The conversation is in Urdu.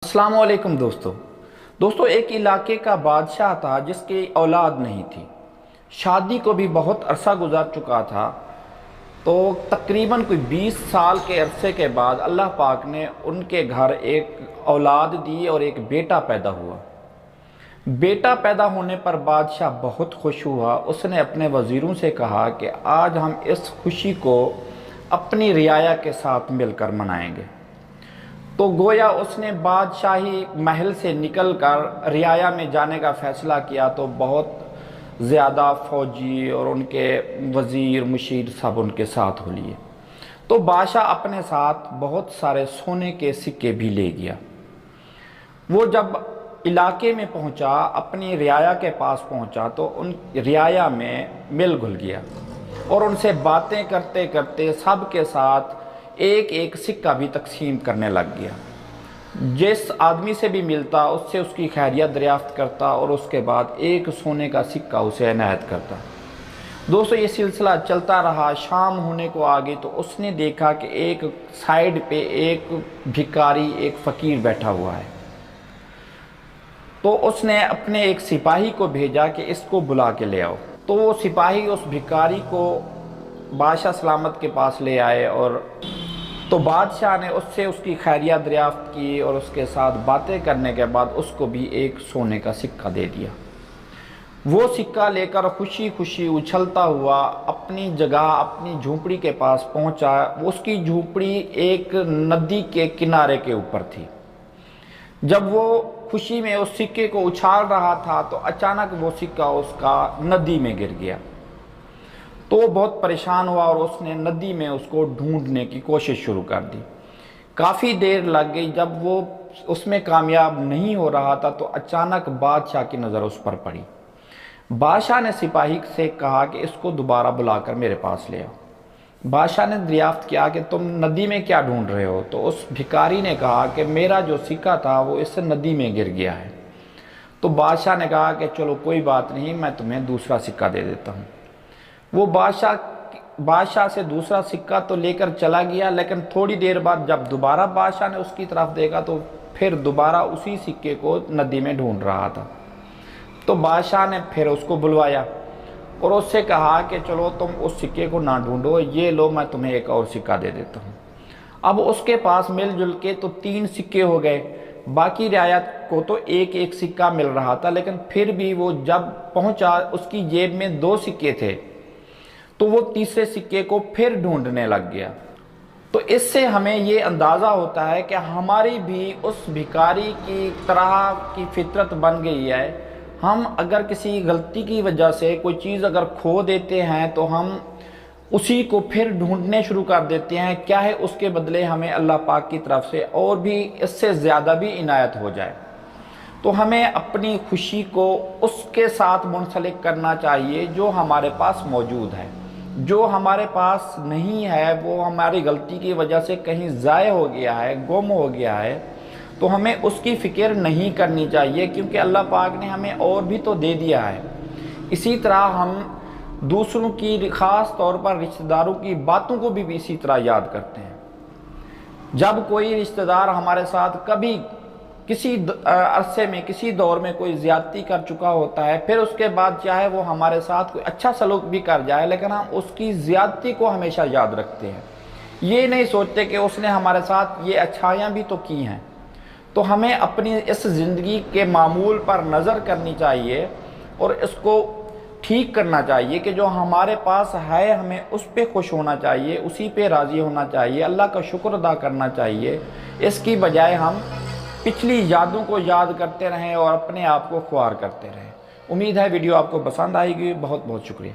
السلام علیکم دوستو ایک علاقے کا بادشاہ تھا جس کی اولاد نہیں تھی۔ شادی کو بھی بہت عرصہ گزر چکا تھا، تو تقریباً کوئی 20 سال کے عرصے کے بعد اللہ پاک نے ان کے گھر ایک اولاد دی اور ایک بیٹا پیدا ہوا۔ بیٹا پیدا ہونے پر بادشاہ بہت خوش ہوا۔ اس نے اپنے وزیروں سے کہا کہ آج ہم اس خوشی کو اپنی رعایا کے ساتھ مل کر منائیں گے۔ تو گویا اس نے بادشاہی محل سے نکل کر رعایا میں جانے کا فیصلہ کیا، تو بہت زیادہ فوجی اور ان کے وزیر مشیر سب ان کے ساتھ ہو لیے۔ تو بادشاہ اپنے ساتھ بہت سارے سونے کے سکے بھی لے گیا۔ وہ جب علاقے میں پہنچا، اپنی رعایا کے پاس پہنچا، تو ان رعایا میں مل گھل گیا اور ان سے باتیں کرتے کرتے سب کے ساتھ ایک ایک سکہ بھی تقسیم کرنے لگ گیا۔ جس آدمی سے بھی ملتا اس سے اس کی خیریت دریافت کرتا اور اس کے بعد ایک سونے کا سکہ اسے عنایت کرتا۔ دوستو یہ سلسلہ چلتا رہا، شام ہونے کو آگئی تو اس نے دیکھا کہ ایک سائیڈ پہ ایک بھکاری، ایک فقیر بیٹھا ہوا ہے۔ تو اس نے اپنے ایک سپاہی کو بھیجا کہ اس کو بلا کے لے آؤ۔ تو وہ سپاہی اس بھکاری کو بادشاہ سلامت کے پاس لے آئے، اور تو بادشاہ نے اس سے اس کی خیریت دریافت کی اور اس کے ساتھ باتیں کرنے کے بعد اس کو بھی ایک سونے کا سکہ دے دیا۔ وہ سکہ لے کر خوشی خوشی اچھلتا ہوا اپنی جگہ، اپنی جھونپڑی کے پاس پہنچا۔ اس کی جھونپڑی ایک ندی کے کنارے کے اوپر تھی۔ جب وہ خوشی میں اس سکے کو اچھال رہا تھا تو اچانک وہ سکہ اس کا ندی میں گر گیا۔ تو وہ بہت پریشان ہوا اور اس نے ندی میں اس کو ڈھونڈنے کی کوشش شروع کر دی۔ کافی دیر لگ گئی۔ جب وہ اس میں کامیاب نہیں ہو رہا تھا تو اچانک بادشاہ کی نظر اس پر پڑی۔ بادشاہ نے سپاہی سے کہا کہ اس کو دوبارہ بلا کر میرے پاس لے آؤ۔ بادشاہ نے دریافت کیا کہ تم ندی میں کیا ڈھونڈ رہے ہو؟ تو اس بھکاری نے کہا کہ میرا جو سکہ تھا وہ اس ندی میں گر گیا ہے۔ تو بادشاہ نے کہا کہ چلو کوئی بات نہیں، میں تمہیں دوسرا سکہ دے دیتا ہوں۔ وہ بادشاہ سے دوسرا سکہ تو لے کر چلا گیا، لیکن تھوڑی دیر بعد جب دوبارہ بادشاہ نے اس کی طرف دیکھا تو پھر دوبارہ اسی سکے کو ندی میں ڈھونڈ رہا تھا۔ تو بادشاہ نے پھر اس کو بلوایا اور اس سے کہا کہ چلو تم اس سکے کو نہ ڈھونڈو، یہ لو میں تمہیں ایک اور سکہ دے دیتا ہوں۔ اب اس کے پاس مل جل کے تو 3 سکے ہو گئے۔ باقی رعایا کو تو ایک ایک سکہ مل رہا تھا، لیکن پھر بھی وہ جب پہنچا اس کی جیب میں 2 سکے تھے، تو وہ تیسرے سکے کو پھر ڈھونڈنے لگ گیا۔ تو اس سے ہمیں یہ اندازہ ہوتا ہے کہ ہماری بھی اس بھکاری کی طرح کی فطرت بن گئی ہے۔ ہم اگر کسی غلطی کی وجہ سے کوئی چیز اگر کھو دیتے ہیں تو ہم اسی کو پھر ڈھونڈنے شروع کر دیتے ہیں، کیا ہے اس کے بدلے ہمیں اللہ پاک کی طرف سے اور بھی اس سے زیادہ بھی عنایت ہو جائے۔ تو ہمیں اپنی خوشی کو اس کے ساتھ منسلک کرنا چاہیے جو ہمارے پاس موجود ہے۔ جو ہمارے پاس نہیں ہے وہ ہماری غلطی کی وجہ سے کہیں ضائع ہو گیا ہے، گم ہو گیا ہے، تو ہمیں اس کی فکر نہیں کرنی چاہیے، کیونکہ اللہ پاک نے ہمیں اور بھی تو دے دیا ہے۔ اسی طرح ہم دوسروں کی، خاص طور پر رشتہ داروں کی باتوں کو بھی اسی طرح یاد کرتے ہیں۔ جب کوئی رشتہ دار ہمارے ساتھ کبھی کسی عرصے میں، کسی دور میں کوئی زیادتی کر چکا ہوتا ہے، پھر اس کے بعد چاہے وہ ہمارے ساتھ کوئی اچھا سلوک بھی کر جائے، لیکن ہم اس کی زیادتی کو ہمیشہ یاد رکھتے ہیں۔ یہ نہیں سوچتے کہ اس نے ہمارے ساتھ یہ اچھائیاں بھی تو کی ہیں۔ تو ہمیں اپنی اس زندگی کے معمول پر نظر کرنی چاہیے اور اس کو ٹھیک کرنا چاہیے کہ جو ہمارے پاس ہے ہمیں اس پہ خوش ہونا چاہیے، اسی پہ راضی ہونا چاہیے، اللہ کا شکر ادا کرنا چاہیے، اس کی بجائے ہم پچھلی یادوں کو یاد کرتے رہیں اور اپنے آپ کو خوار کرتے رہیں۔ امید ہے ویڈیو آپ کو پسند آئے گی۔ بہت بہت شکریہ۔